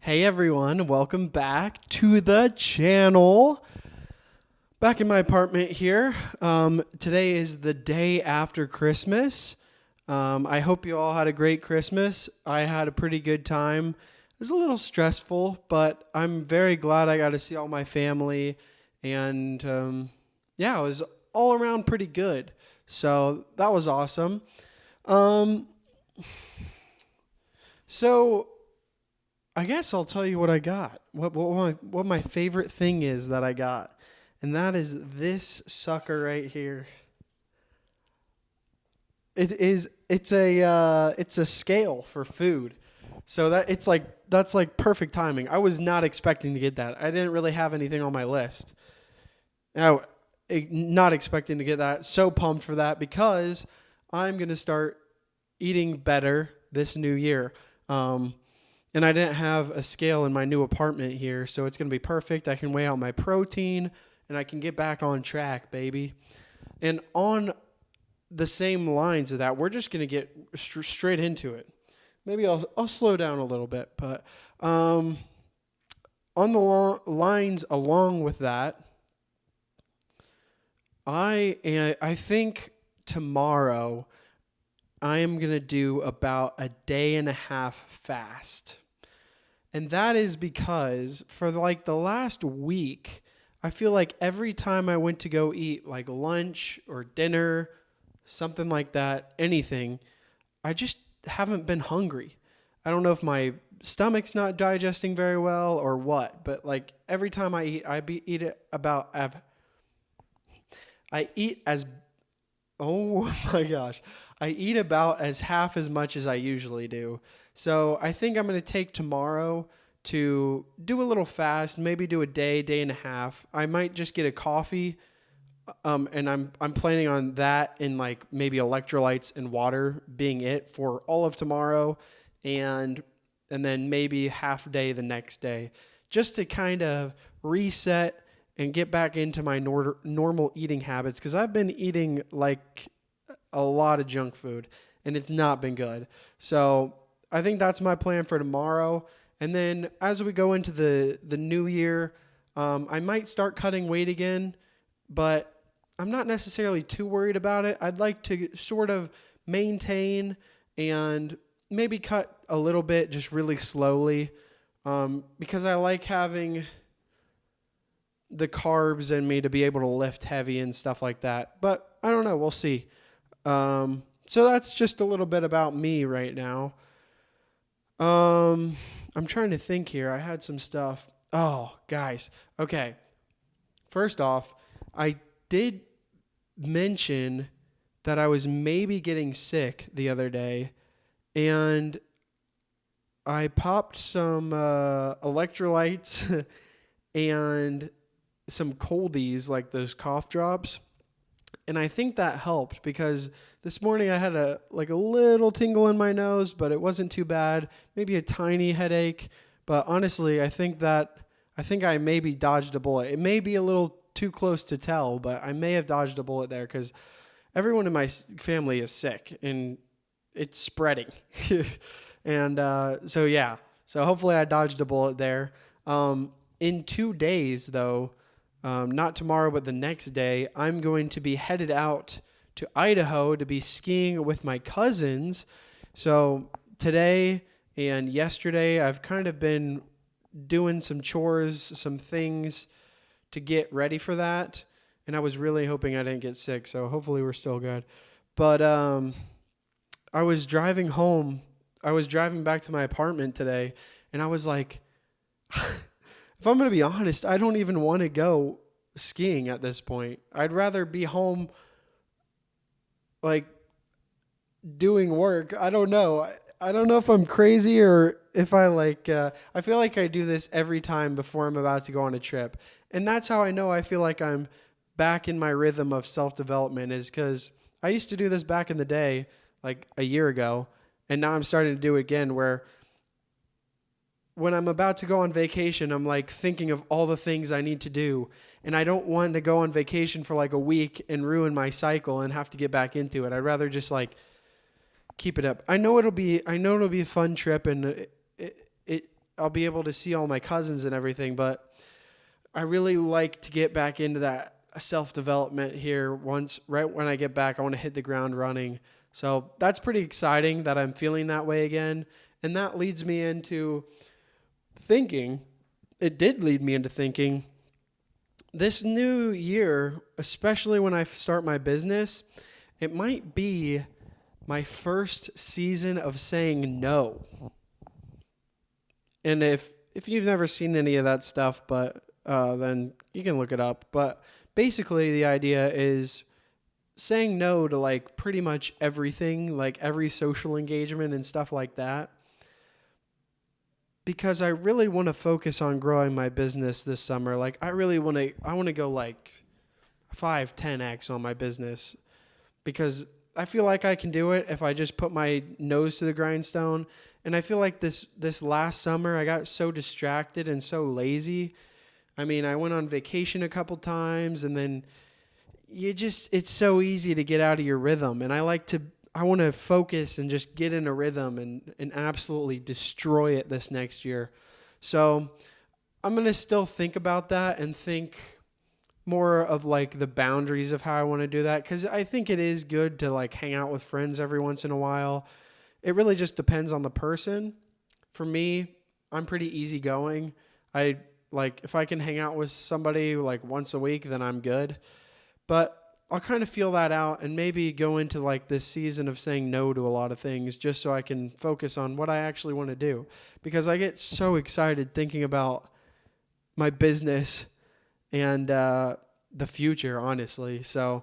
Hey everyone, welcome back to the channel. Back in my apartment here. Today is the day after Christmas. I hope you all had a great Christmas. I had a pretty good time. It was a little stressful, but I'm very glad I got to see all my family. And yeah, it was all around pretty good. So that was awesome. Um, so I guess I'll tell you what I got. What my favorite thing is that I got, and that is this sucker right here. It's a scale for food, so that's like perfect timing. I was not expecting to get that. I didn't really have anything on my list. Now, not expecting to get that. So pumped for that because I'm gonna start eating better this new year. And I didn't have a scale in my new apartment here, so it's going to be perfect. I can weigh out my protein, and I can get back on track, baby. And on the same lines of that, we're just going to get straight into it. Maybe I'll slow down a little bit, but on the lines along with that, I think tomorrow I am going to do about a day and a half fast. And that is because for like the last week, I feel like every time I went to go eat like lunch or dinner, something like that, anything, I just haven't been hungry. I don't know if my stomach's not digesting very well or what, but like every time I eat, eat it about, I eat as, oh my gosh, I eat about as half as much as I usually do. So I think I'm going to take tomorrow to do a little fast, maybe do a day and a half. I might just get a coffee, and I'm planning on that and like maybe electrolytes and water being it for all of tomorrow, and then maybe half day the next day, just to kind of reset and get back into my normal eating habits because I've been eating like a lot of junk food and it's not been good. So I think that's my plan for tomorrow. And then as we go into the new year, I might start cutting weight again, but I'm not necessarily too worried about it. I'd like to sort of maintain and maybe cut a little bit just really slowly, because I like having the carbs in me to be able to lift heavy and stuff like that. But I don't know. We'll see. So that's just a little bit about me right now. I'm trying to think here. I had some stuff. Oh, guys. Okay. First off, I did mention that I was maybe getting sick the other day, and I popped some electrolytes and some coldies, like those cough drops. And I think that helped because this morning I had a little tingle in my nose, but it wasn't too bad. Maybe a tiny headache, but honestly, I think I maybe dodged a bullet. It may be a little too close to tell, but I may have dodged a bullet there because everyone in my family is sick and it's spreading. And so yeah, so hopefully I dodged a bullet there. In 2 days though. Not tomorrow, but the next day, I'm going to be headed out to Idaho to be skiing with my cousins. So today and yesterday, I've kind of been doing some chores, some things to get ready for that. And I was really hoping I didn't get sick, so hopefully we're still good. But I was driving home. I was driving back to my apartment today, and I was like, if I'm going to be honest, I don't even want to go skiing at this point. I'd rather be home, like, doing work. I don't know. I don't know if I'm crazy or if I I feel like I do this every time before I'm about to go on a trip. And that's how I know I feel like I'm back in my rhythm of self-development, is because I used to do this back in the day, like a year ago, and now I'm starting to do it again where when I'm about to go on vacation, I'm like thinking of all the things I need to do. And I don't want to go on vacation for like a week and ruin my cycle and have to get back into it. I'd rather just like keep it up. I know it'll be a fun trip, and I'll be able to see all my cousins and everything, but I really like to get back into that self-development here right when I get back. I want to hit the ground running. So that's pretty exciting that I'm feeling that way again. And that leads me into thinking, it did lead me into thinking this new year, especially when I start my business, it might be my first season of saying no. And if you've never seen any of that stuff, but then you can look it up. But basically, the idea is saying no to like pretty much everything, like every social engagement and stuff like that. Because I really want to focus on growing my business this summer. Like I want to go like 5-10x on my business, because I feel like I can do it if I just put my nose to the grindstone. And I feel like this last summer I got so distracted and so lazy. I mean, I went on vacation a couple times, and then it's so easy to get out of your rhythm. And I want to focus and just get in a rhythm and absolutely destroy it this next year. So I'm going to still think about that and think more of like the boundaries of how I want to do that. Cause I think it is good to like hang out with friends every once in a while. It really just depends on the person. For me, I'm pretty easygoing. If I can hang out with somebody like once a week, then I'm good. But I'll kind of feel that out and maybe go into like this season of saying no to a lot of things just so I can focus on what I actually want to do. Because I get so excited thinking about my business and the future, honestly. So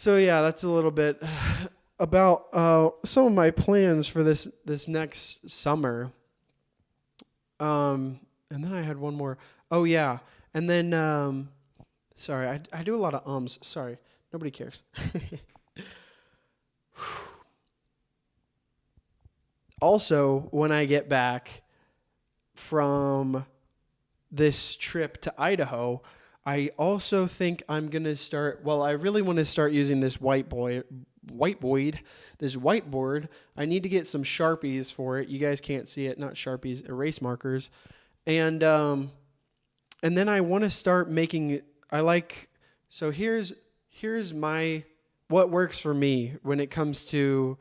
yeah, that's a little bit about some of my plans for this next summer. And then I had one more. Oh yeah, and then sorry, I do a lot of ums. Sorry, nobody cares. Also, when I get back from this trip to Idaho, I also think I'm going to start, I really want to start using this whiteboard. I need to get some Sharpies for it. You guys can't see it, not Sharpies, erase markers. And then I want to start making, here's what works for me when it comes to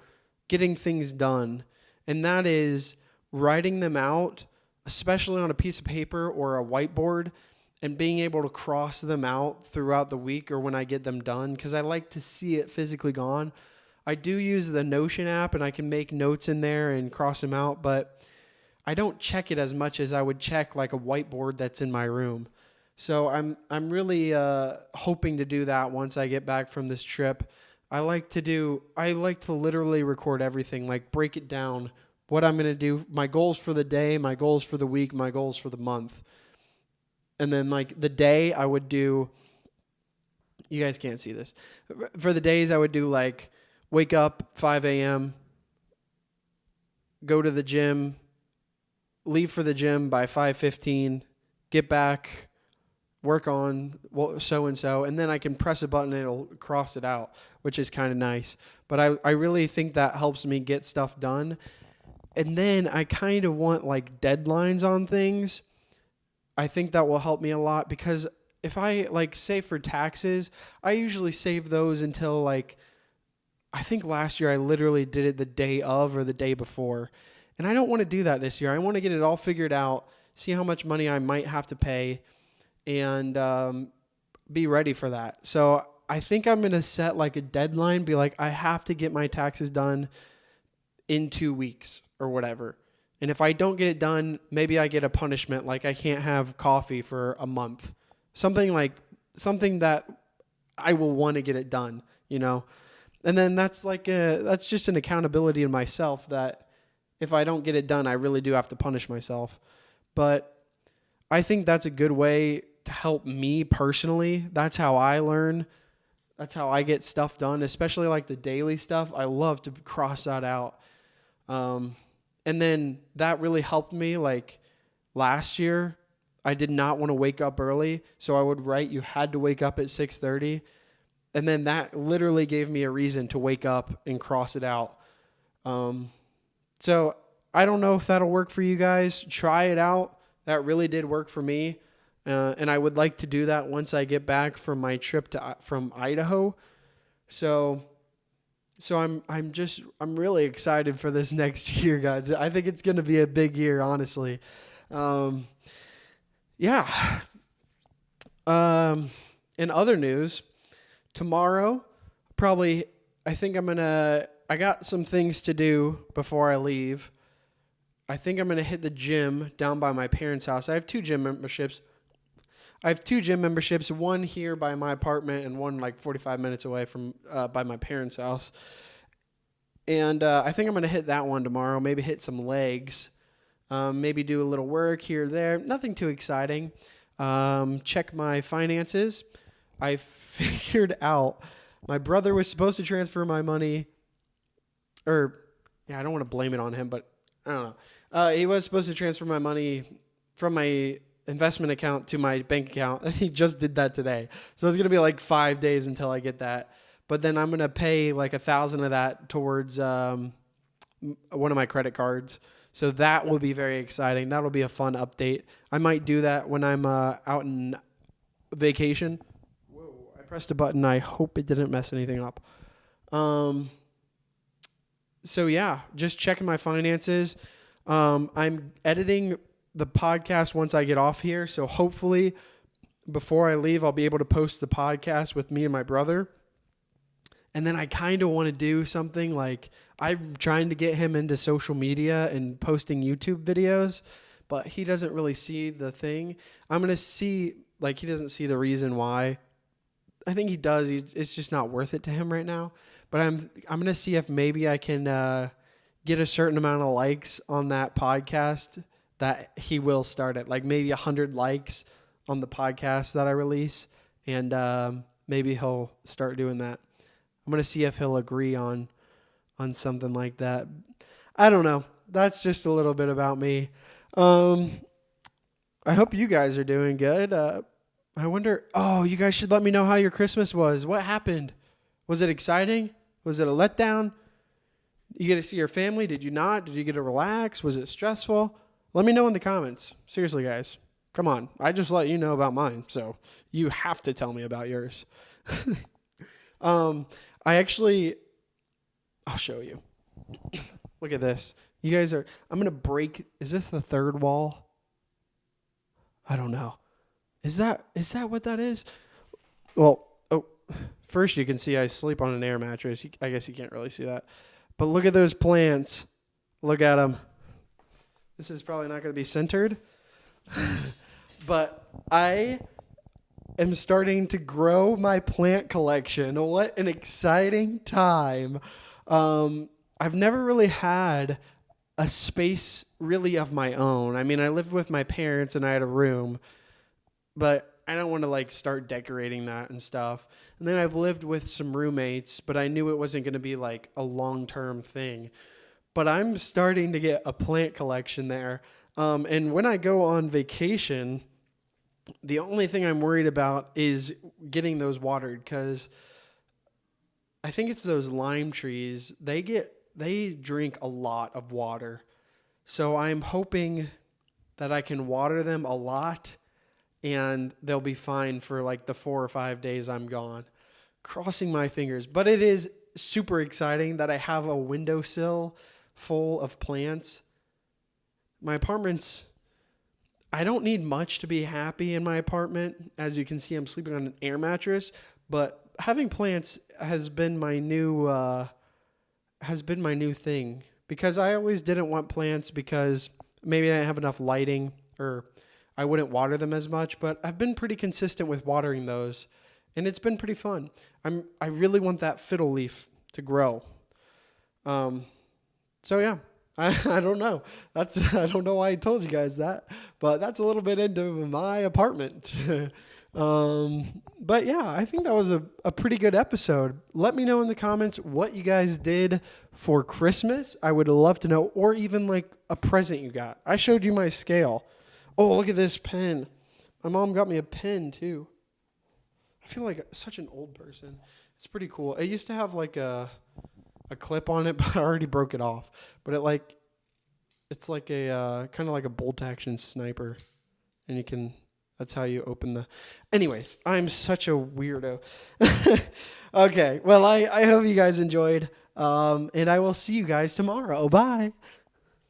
getting things done. And that is writing them out, especially on a piece of paper or a whiteboard, and being able to cross them out throughout the week or when I get them done, because I like to see it physically gone. I do use the Notion app, and I can make notes in there and cross them out, but I don't check it as much as I would check like a whiteboard that's in my room. So I'm really hoping to do that once I get back from this trip. I like to literally record everything, like break it down, what I'm going to do, my goals for the day, my goals for the week, my goals for the month. And then like the day I would do, you guys can't see this. For the days I would do like wake up 5 a.m., go to the gym, leave for the gym by 5:15, get back, work on so-and-so, and then I can press a button and it'll cross it out, which is kind of nice. But I really think that helps me get stuff done. And then I kind of want like deadlines on things. I think that will help me a lot, because if I say for taxes, I usually save those until I think last year I literally did it the day of or the day before. And I don't want to do that this year. I want to get it all figured out, see how much money I might have to pay, and be ready for that. So I think I'm going to set a deadline, be like, I have to get my taxes done in 2 weeks or whatever. And if I don't get it done, maybe I get a punishment, like I can't have coffee for a month. Something that I will want to get it done, And then that's that's just an accountability to myself, that if I don't get it done, I really do have to punish myself. But I think that's a good way to help me personally. That's how I learn. That's how I get stuff done, especially the daily stuff. I love to cross that out. And then that really helped me. Last year, I did not want to wake up early, so I would write, you had to wake up at 6:30. And then that literally gave me a reason to wake up and cross it out. So I don't know if that'll work for you guys. Try it out. That really did work for me. And I would like to do that once I get back from my trip from Idaho. So I'm really excited for this next year, guys. I think it's going to be a big year, honestly. Yeah. In other news, tomorrow, I got some things to do before I leave. I think I'm going to hit the gym down by my parents' house. I have two gym memberships. One here by my apartment and one like 45 minutes away from by my parents' house. And I think I'm going to hit that one tomorrow, maybe hit some legs, maybe do a little work here or there. Nothing too exciting. Check my finances. I figured out my brother was supposed to transfer my money, I don't want to blame it on him, but I don't know. He was supposed to transfer my money from my investment account to my bank account. He just did that today. So it's going to be like 5 days until I get that. But then I'm going to pay like $1,000 of that towards one of my credit cards. So that will be very exciting. That'll be a fun update. I might do that when I'm out on vacation. Whoa, I pressed a button. I hope it didn't mess anything up. So yeah, just checking my finances. I'm editing the podcast once I get off here. So hopefully before I leave, I'll be able to post the podcast with me and my brother. And then I kind of want to do something like I'm trying to get him into social media and posting YouTube videos, but he doesn't really see the thing. I'm going to see, like, he doesn't see the reason why. I think he does. It's just not worth it to him right now. But I'm going to see if maybe I can get a certain amount of likes on that podcast that he will start at, like maybe 100 likes on the podcast that I release. And maybe he'll start doing that. I'm going to see if he'll agree on something like that. I don't know. That's just a little bit about me. I hope you guys are doing good. I wonder, you guys should let me know how your Christmas was. What happened? Was it exciting? Was it a letdown? You get to see your family? Did you not? Did you get to relax? Was it stressful? Let me know in the comments. Seriously, guys. Come on. I just let you know about mine, so you have to tell me about yours. I'll show you. Look at this. You guys I'm going to break. Is this the third wall? I don't know. Is that what that is? Well, first you can see I sleep on an air mattress. I guess you can't really see that. But look at those plants. Look at them. This is probably not going to be centered. But I am starting to grow my plant collection. What an exciting time. I've never really had a space really of my own. I mean, I lived with my parents and I had a room, but I don't want to like start decorating that and stuff. And then I've lived with some roommates, but I knew it wasn't going to be like a long-term thing. But I'm starting to get a plant collection there. And when I go on vacation, the only thing I'm worried about is getting those watered, because I think it's those lime trees. They drink a lot of water. So I'm hoping that I can water them a lot and they'll be fine for like the 4 or 5 days I'm gone. Crossing my fingers. But it is super exciting that I have a windowsill full of plants. My apartment's, I don't need much to be happy in my apartment. As you can see, I'm sleeping on an air mattress, but having plants has been my new thing, because I always didn't want plants because maybe I didn't have enough lighting or I wouldn't water them as much, but I've been pretty consistent with watering those and it's been pretty fun. I really want that fiddle leaf to grow. So yeah. I don't know. I don't know why I told you guys that, but that's a little bit into my apartment. But yeah, I think that was a pretty good episode. Let me know in the comments what you guys did for Christmas. I would love to know, or even like a present you got. I showed you my scale. Oh, look at this pen. My mom got me a pen too. I feel like such an old person. It's pretty cool. It used to have like a clip on it, but I already broke it off. But it's It's like a kind of like a bolt action sniper, and you can. That's how you open the. Anyways, I'm such a weirdo. Okay, well, I hope you guys enjoyed, and I will see you guys tomorrow. Bye.